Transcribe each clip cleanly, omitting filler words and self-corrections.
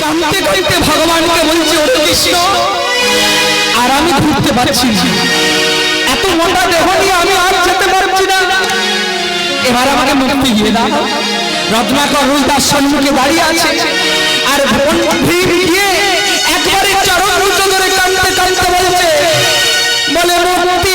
কাঁদতে কাঁদতে ভগবানকে বলছে, ও কৃষ্ণ, আর আমি ঘুরতে পারছি না, এত মোটা দেহ নিয়ে আমি আর যেতে পারছি না, এবার আমাকে মুক্তি দিয়ে দাও। রত্নাকর রুইদাস সম্মুখে দাঁড়িয়ে আছে, আর ভীম গিয়ে একবারে চরণ উচ্চ ধরে কাঁদতে কাঁদতে বলছে, বলে মুক্তি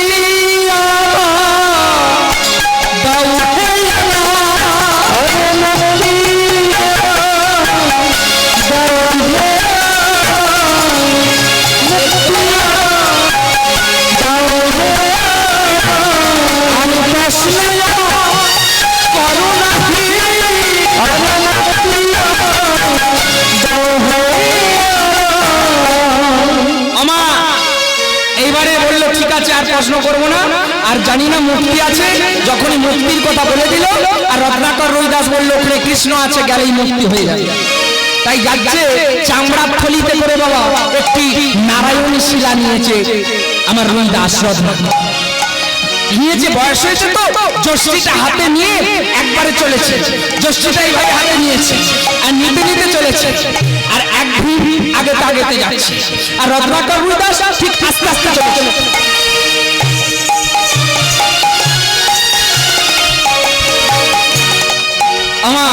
প্রশ্ন করবো না, আর জানি না মুক্তি আছে। যখনই মুক্তির কথা বলে দিল, আর রত্নাকর রুইদাস বলল ওখানে কৃষ্ণ আছে, গেলেই মুক্তি হয়ে যাবে। তাই যাচ্ছে চামড়ার থলিতে করে বাবা একটি নারায়ণ শিলা নিয়েছে আমার রুইদাস রত্নাকর নিয়েছে। বয়স হয়েছে তো, যষ্টিটা হাতে নিয়ে একবারে চলেছে, যষ্টিটা এইভাবে হাতে নিয়েছে আর নিতে নিতে চলেছে, আর এক ভীম আগেতে আগেতে যাচ্ছে, আর রত্নাকর রুইদাস ঠিক আস্তে আস্তে চলেছে। আমার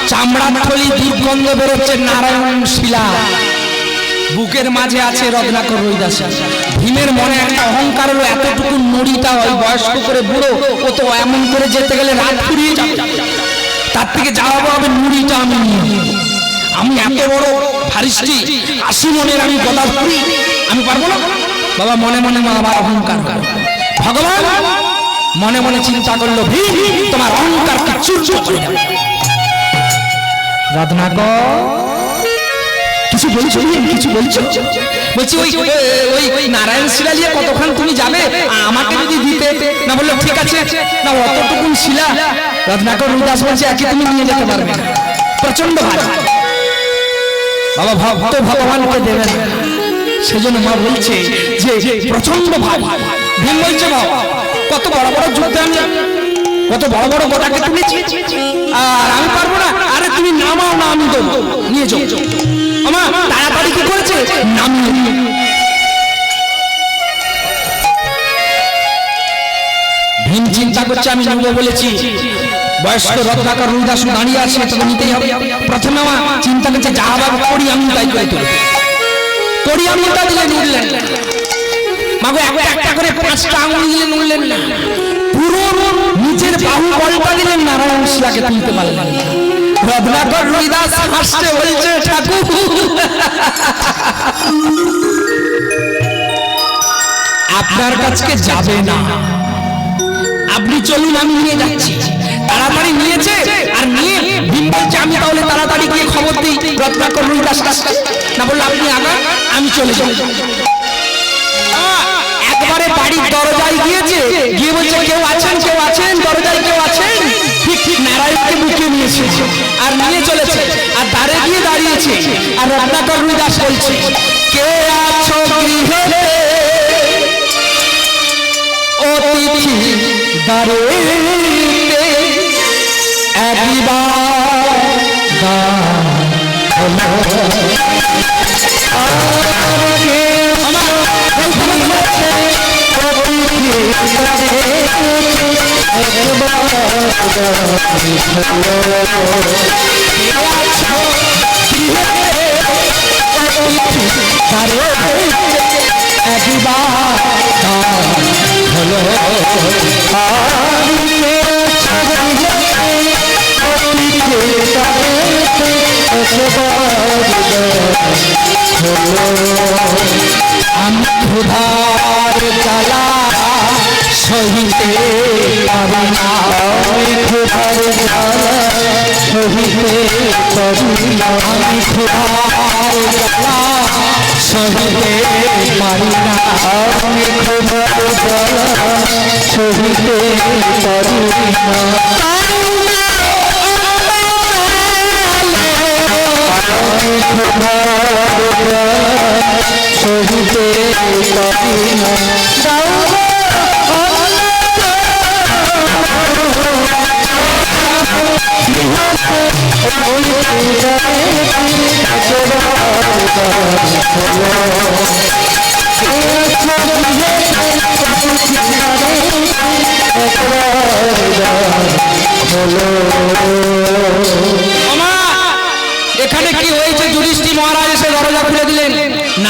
চামড়ার থলি দুর্গন্ধ বেরোচ্ছে, নারায়ণ শিলা বুকের মাঝে আছে রত্নাকর রুইদাস। ভীমের মনে একটা অহংকার হলো, এতটুকু নড়িটা ওই বয়স্ক করে বুড়ো, ও তো এমন করে যেতে গেলে রাত ফুরিয়ে যাবে, তার থেকে যাওয়া হবে নুড়িটা আমি নিয়ে, আমি এত বড় ফারিস্টি 80 মনের আমি গদা করি, আমি পারবো না। বাবা মনে মনে আবার অহংকার করে, ভগবান মনে মনে চিন্তা করলো, ভীম তোমার অহংকারকে চূর্ণ করে দেবে। রত্নাকর কিছু বলছো, কিছু বলছো? বলছি ওই নারায়ণ শিলা নিয়ে কতক্ষণ তুমি যাবে, আমাকে যদি দিতে না। বললো ঠিক আছে না, অতটুকুন শিলা। রত্নাকর রুইদাস বলছে, একে তুমি নিয়ে যেতে পারবে, প্রচন্ড ভার। বাবা ভক্ত ভগবানকে দেবেন, সেজন্য মা বলছে যে প্রচন্ড ভার। ভীম বলছে, বাবা কত বড় বড় যুদ্ধে আমি কত বড় বড় গোটাকে তুলেছি, আর আমি পারবো না। আরে তুমি নামাও না, আমি দেবো, নিয়ে যাও। আমার তাড়াতাড়ি কি করেছে, নামিয়ে। ভীম চিন্তা করছে, আমি নেবো বলেছি, বয়স্ক রত্নাকর রুইদাস দাঁড়িয়ে আছে, তোকে নিতেই হবে। প্রথমে আমার চিন্তা করছে, যা বাবা করি আমি তাই করে তুলি, করি আমি তা দিলে নুড়লেন, মাগো একটা করে 5টা আঙুল দিলে নুড়লেন না, পুরো নিচের বাহু বলটা দিলেন, নারায়ণ শিলাকে তুলতে পারলেন। রত্নাকর রুইদাস হাসতে বলছে, ঠাকুর আপনার কাছে যাবে না, আপনি চলুন, আমি নিয়ে যাচ্ছি। তাড়াতাড়ি নিয়েছে, আর নিয়ে ভীম বলছে, আমি তাহলে তাড়াতাড়ি গিয়ে খবর দিই রত্নাকর রুইদাস কাছে। না বললো আপনি আগান, আমি চলে যাব। একবারে বাড়ির দরজায় গিয়েছে, গিয়ে বলছে, কেউ আছেন, কেউ আছেন, দরজায় কেউ আছেন। ঠিক ঠিক নারায়ণকে বুকে নিয়েছে আর নিয়ে চলেছে, আর দ্বারে গিয়ে দাঁড়িয়েছে, আর রত্নাকর রুইদাস বলছে, কে আছো গৃহে অতিথি দ্বারে, একবার আমি ক্ষুধার জ্বালা সহিতে পারি না, ক্ষুধার জ্বালা সহিতে পারি না, আমি ক্ষুধার জ্বালা সহিতে পারি না, আমি ক্ষুধার জ্বালা সহিতে পারি না। সহিতে পারি না, ওই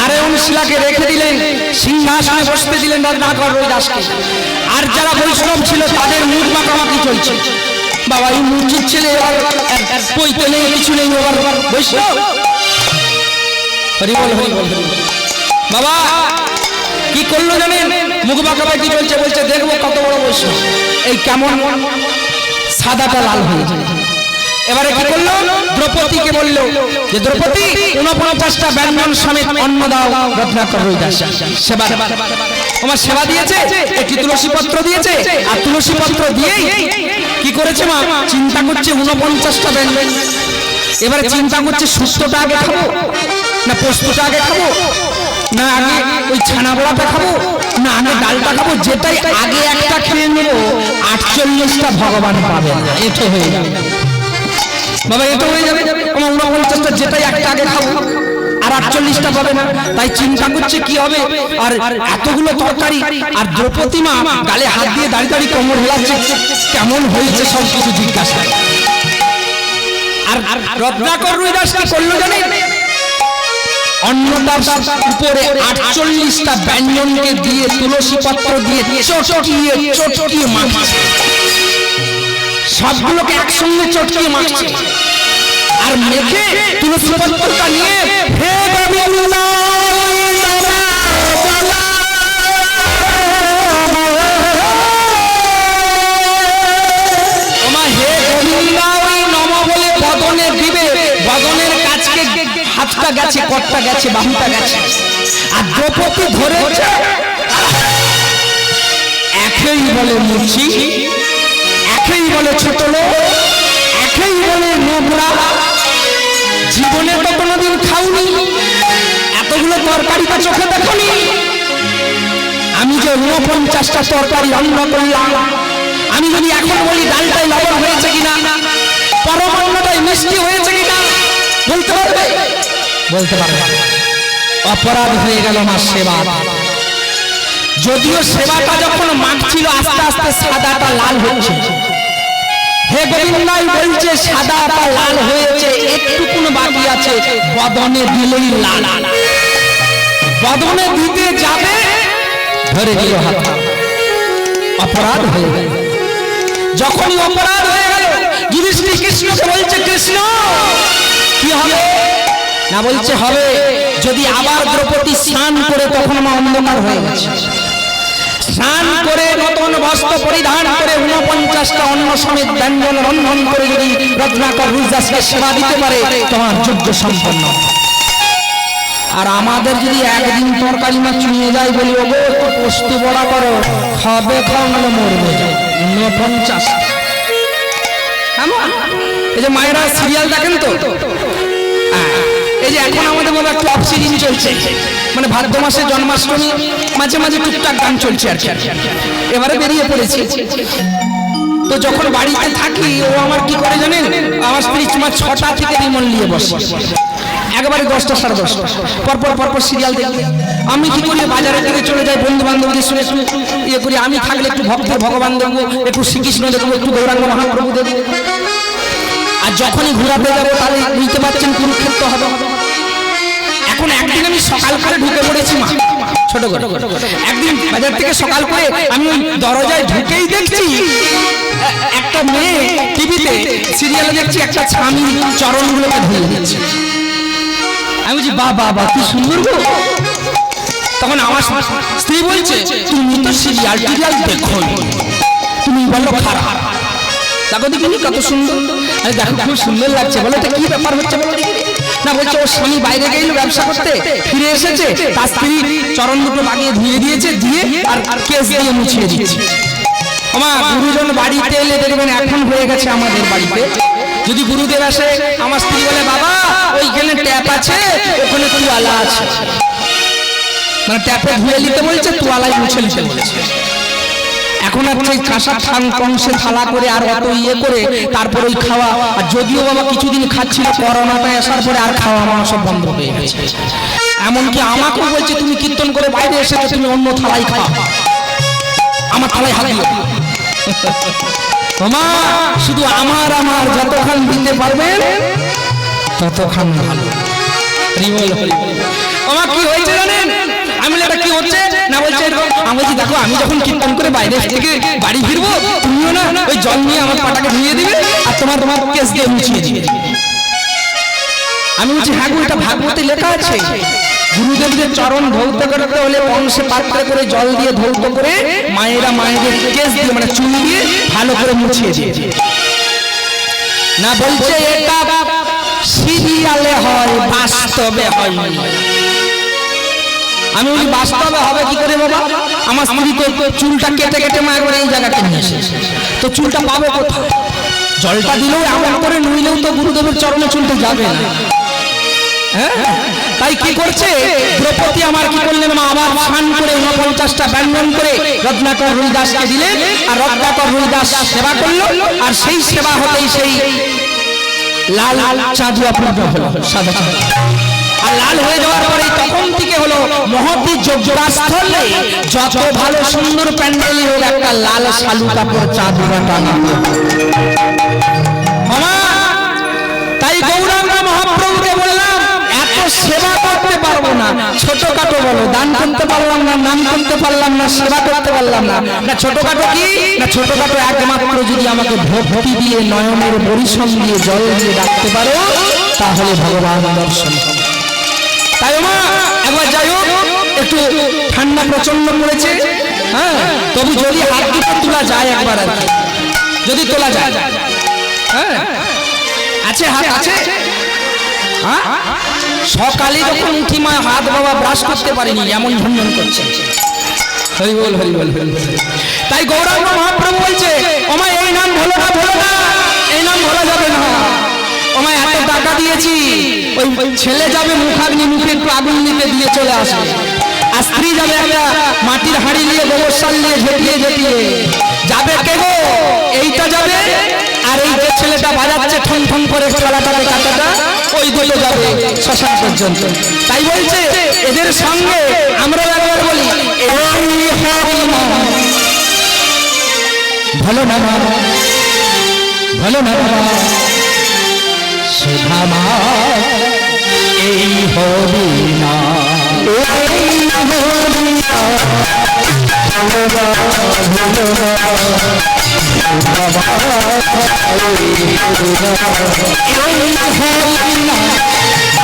নারায়ণ শিলাকে রেখে দিলেন, সিংহাসনে বসতে দিলেন রত্নাকর রবিদাসকে। আর যারা বৈষ্ণব ছিল তাদের মুখ মাখামাখি চলছে। বাবা এই মূর্তির ছেলে বইতে নেই, কিছু নেই, এবার বৈষ্ণব। হরি বল হরি বল হরি বল। বাবা কি করলো জানেন? মুখ মাখামাখি চলছে, বলছে দেখবো কত বড় বৈষ্ণব। এই কেমন সাদাটা লাল হয়ে যায়। এবারে কি করলো? দ্রৌপদীকে বলল যে দ্রৌপদী 49টা ব্যঞ্জন সমেত অন্ন দাও রত্নাকর রবিদাস। সেবা তোমার সেবা দিয়েছে, একটি তুলসী পত্র দিয়েছে, আর তুলসী পত্র দিয়েই কি করেছে মা? চিন্তা করছে 49টা ব্যঞ্জন। এবারে চিন্তা করছে সুস্থটা আগে খাবো না পোস্তটা আগে খাবো, না আগে ওই ছানা বড়াটা খাবো, না আগে ডালটা খাবো। যেটাই আগে একটা খেয়ে নেবো 48টা ভগবান পাবে না, এতো হয়ে যাবে বাবা, এটা হয়ে যাবে। আমার 49টা যেটাই একটা আগে খাবো আর 48টা পাবে না। তাই চিন্তা করছে কি হবে, আর এতগুলো তরকারি। আর দ্রৌপদী মা গালে হাত দিয়ে দাঁড়িয়ে দাঁড়িয়ে কোমর হেলাচ্ছে, কেমন হয়েছে সব কিছু জিজ্ঞাসা। আর রত্নাকর রবিদাস কি করলো জানেন? অন্নটার উপরে 48টা ব্যঞ্জনকে দিয়ে তুলসী পত্র দিয়ে চটকিয়ে মাখছে, সবগুলোকে একসঙ্গে চটকিয়ে মাখছে। আর মেখে তুলসী পত্রটা নিয়ে হে গোবিন্দ বদনে দিবে। বদনের কাছকে হাতটা গেছে, কটটা গেছে, বাহুটা গেছে। আর দ্রৌপদী ধরেছে, একেই বলে মূর্ছি, একেই বলে ছোট লোক, একেই বলে নোংরা। জীবনে তো কোনোদিন খাওনি, এতগুলো তরকারি তো চোখে দেখনি। আমি যে 49টা তরকারি রান্না করলাম, আমি যদি এখন বলি ডালটাই লবণ হয়েছে কিনা, পরমান্নটাই মিষ্টি হয়েছে কিনা, বলতে পারবে? বলতে পারবে। অপরাধ হয়ে গেল আমার সেবা। যদিও সেবাটা যখন মাখছিল আস্তে আস্তে সাদাটা লাল হচ্ছে। হে গোবিন্দাই বলছে সাদাটা লাল হয়েছে, একটুকুন বাকি আছে, বদনে দিলেই লাল। বদনে দিতে যাবে, ধরে দিল হাত। অপরাধ হয়ে গেল। যখনই অপরাধ হয়ে গেল, যুধিষ্ঠির কৃষ্ণকে বলছে কৃষ্ণ কি হবে না? বলছে হবে যদি আবার দ্রৌপদী স্নান করে, তখন আমার অন্ধকার হয়ে গেছে। স্নান করে নতুন বস্ত্র পরিধান করে 49টা অন্ন সমেত ব্যঞ্জন রন্ধন করে যদি রত্নাকর রবিদাসকে সেবা দিতে পারে, তোমার যোগ্য সম্পন্ন। আর আমাদের যদি একদিন তরকারি মাছ নিয়ে যায়, বলি ওগো একটু পোস্ত বড়া করো, খাবে খাও নাহলে মরবে। 49 এই যে মায়েরা সিরিয়াল দেখেন তো, এই যে এখন আমাদের বাবা একটু অফ সিজন চলছে, মানে ভাদ্র মাসে জন্মাষ্টমী, মাঝে মাঝে টুকটাক গান চলছে আর কি। এবারে বেরিয়ে পড়েছি। তো যখন বাড়িতে থাকি, ও আমার কি করে জানেন? আমার স্ত্রী তোমার 6টা থেকে রিমোট নিয়ে বসে, একেবারে 10টা সাড়ে 10টা পরপর সিরিয়াল দেখি। আমি কি করি? বাজারের দিকে চলে যাই, বন্ধু বান্ধবদের শুনে ইয়ে করি। আমি থাকলে একটু ভক্তের ভগবান দেখবো, একটু শ্রীকৃষ্ণ দেখবো, একটু গৌরাঙ্গ মহাপ্রভু দেখবো। আর যখনই ঘোরাতে যাবো, তাহলে বুঝতে পারছেন কুরুক্ষেত্র হবে। এখন একদিন আমি সকাল করে ঢুকে পড়েছি মা, ছোট করে একদিন বাজার থেকে সকাল করে আমি ওই দরজায় ঢুকেই দেখছি একটা মেয়ে টিভিতে সিরিয়ালে দেখছি, একটা স্বামী চরণগুলোকে ধুয়ে দিচ্ছে। আমি বলছি বাবা কি সুন্দর গো। তখন আমার স্ত্রী বলছে তুমি তো সিরিয়াল দেখো, তুমি বলো খারাপ। দেখো দেখি কত সুন্দর। আরে দেখো খুব সুন্দর লাগছে। বলো তো কি ব্যাপার হচ্ছে বলো দেখি। না বলছে ওর স্বামী বাইরে গেল ব্যবসা করতে, ফিরে এসেছে, তার স্ত্রী চরণ দুটো বানিয়ে ধুয়ে দিয়েছে, দিয়ে আর কেস দিয়ে মুছিয়ে দিয়েছে। আমার গুরুজন বাড়িতে এলে দেখবেন এখন হয়ে গেছে আমাদের বাড়িতে, যদি গুরুদেব আসে আমার স্ত্রী বলে বাবা ওইখানে ট্যাপ আছে, ওখানে তুয়ালা আছে, মানে ট্যাপে ধুয়ে নিতে বলছে, তুয়ালাই মুছে নিতে বলছে। এখন আর ওই কাঁসা কংসে থালা করে আর অত ইয়ে করে তারপর ওই খাওয়া। আর যদিও বাবা কিছুদিন খাচ্ছিল, করোনাটা আসার পরে আর খাওয়া আমার সব বন্ধ হয়ে গেছে। এমনকি আমাকেও বলছে তুমি কীর্তন করে বাইরে এসেছো, তুমি অন্য থালাই খাও, আমার থালায় হাত দিও। শুধু আমার যতক্ষণ দিতে পারবেন ততক্ষণ ভালো। আমার কি হয়েছে জানেন? আমি বলি এটা কি হচ্ছে না, বলছে আমি বলছি দেখো আমি যখন কীর্তন করে বাইরে থেকে বাড়ি ফিরবো তুমিও না ওই জল নিয়ে আমার পাটাকে ধুয়ে দিবে আর তোমার কেস দিয়ে মুছিয়ে দিবে। আমি বলছি হ্যাঁ গো এটা ভাগবতে লেখা আছে, গুরুদেবদের চরণ ধৌত করতে হলে কংসে পাত্রে করে জল দিয়ে ধৌত করে মায়েরা মায়েদের কেস দিয়ে মানে চুল দিয়ে ভালো করে মুছিয়ে দিয়ে না। বলছে এটা সিরিয়ালে হয় বাস্তবে হয়। আমি বলি বাস্তবে হবে কি করে বাবা? আমার স্ত্রী তো চুলটা কেটে কেটে মা একবার এই জায়গাটা নিয়ে এসেছে, তো চুলটা পাবে কোথায়? জলটা দিলেও এমন করে নইলেও তো গুরুদেবের চরণে চুলটা যাবে না। তাই কি করছে দ্রৌপদী আমার কি করলেন মা আবার স্নান করে 49টা ব্যঞ্জন করে রত্নাকর রুইদাসকে দিলেন আর রত্নাকর রুইদাস সেবা করলো আর সেই সেবা হতেই সেই লাল চাঁদুয়া পূর্ণ হলো সাদা আর লাল হয়ে যাওয়ার পরে তখন থেকে হলো মহতী যজ্ঞাস্থলে যত ভালো সুন্দর প্যান্ডেলই হোক একটা লাল শালু কাপড় চাঁদুয়া টাঙানো। তাই গৌরাঙ্গ মহাপ্রভুকে বললাম এত সেবা করতে পারবো না, ছোটখাটো বলো দান করতে পারলাম না, নাম করতে পারলাম না, সেবা করতে পারলাম না, না ছোটখাটো কি না ছোটখাটো একমাত্র যদি আমাকে ভক্তি দিয়ে নয়নের পরিশ্রম দিয়ে জল দিয়ে রাখতে পারো তাহলে ভগবান দর্শন। তাই মা একবার যাই হোক একটু ঠান্ডা প্রচন্ড পড়েছে, হ্যাঁ তবু যদি হাত দুটো তোলা যায় একবার আর যদি তোলা যায়, হ্যাঁ আছে হাত আছে। সকালে যখন উঠি মা হাত বাবা ব্রাশ করতে পারিনি এমন ঝনঝন করছে। হরি বল হরি বল হরি বল। তাই গৌরাঙ্গ মহাপ্রভু বলছে ওমা এই নাম ভোলো না ভোলো না, এই নাম ভোলা যাবে না। ওমা এত টাকা দিয়েছি ওই ছেলে যাবে মুখাগ্নি মুখে একটু আগুন নিতে দিয়ে চলে আসবে আর স্ত্রী যাবে একটা মাটির হাঁড়ি নিয়ে গোবর সার নিয়ে ঝেঁটিয়ে ঝেঁটিয়ে যাবে কে গো এইটা যাবে আর এই যে ছেলেটা বাজাচ্ছে ঠন ঠন করে খেলাটাতে কাটাটা ওই দুটো যাবে শ্মশান পর্যন্ত। তাই বলছে এদের সঙ্গে আমরা একবার বলি ভালো না ভালো না সুধামা এই হরি না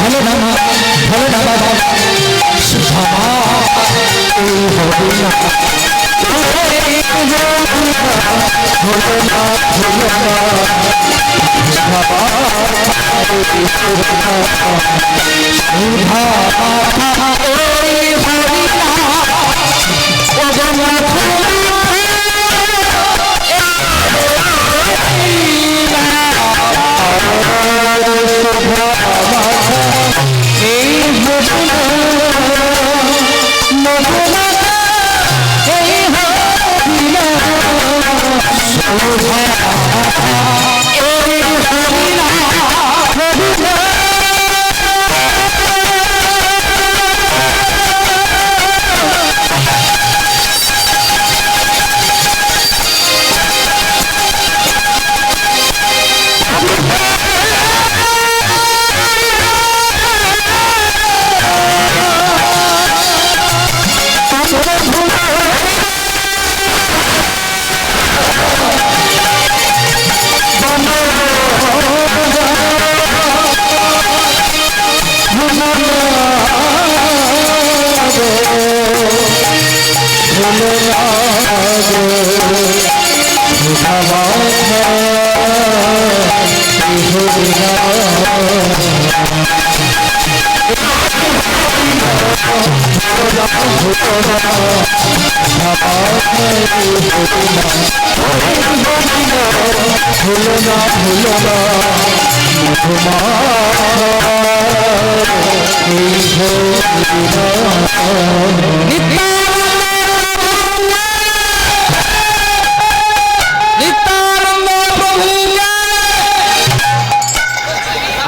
ভালো না ভালো না বাবা সুধামা এই হরি না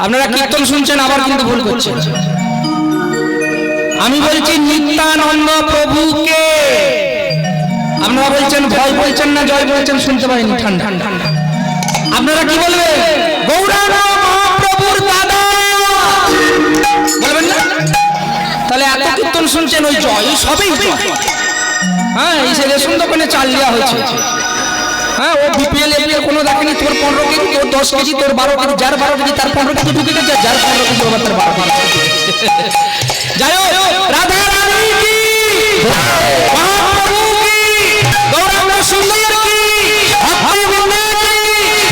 আপনারা কীর্তন শুনছেন আবার কিন্তু ভুল করছেন। আমি বলছি নিত্যানন্দ প্রভুকে, আপনারা বলছেন ভয় বলছেন না জয় বলছেন শুনতে পাইনি ঠান্ডা। আপনারা কি বলবেন? গৌরাঙ্গ মহাপ্রভুর দাদা বলবেন না? শুনছেন ওই জয় সবই জয়। হ্যাঁ এই যে রেশন দোকানে চাল দেওয়া হয়েছে, হ্যাঁ ও বিপিএল এপিএল কোনো দেখেনি। তোর 15 কেজি, তোর 10 কেজি, তোর 12 কেজি, যার 12 কেজি তার 15 কেজি ঢুকে গেছে, যার 15 কেজি ওর তার 12 কেজি। যাই হোক, রাধা রানী কি, মহাপ্রভু কি, গৌরাঙ্গ সুন্দর কি, ভক্তি বৃন্দ কি,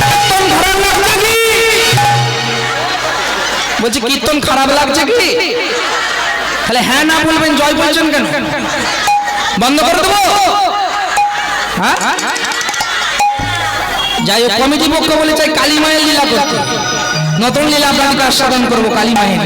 কীর্তন খারাপ লাগছে কি? বলছি কীর্তন খারাপ লাগছে কি? তাহলে হ্যাঁ না বলবেন, জয় বলছেন কেন? বন্ধ করে দেবো? হ্যাঁ যাই হোক, কমিটি পক্ষ বলে চাই কালী মায়ের লীলা করতে, নতুন লীলা আপনাদেরকে আস্বাদন করবো কালী মায়ের।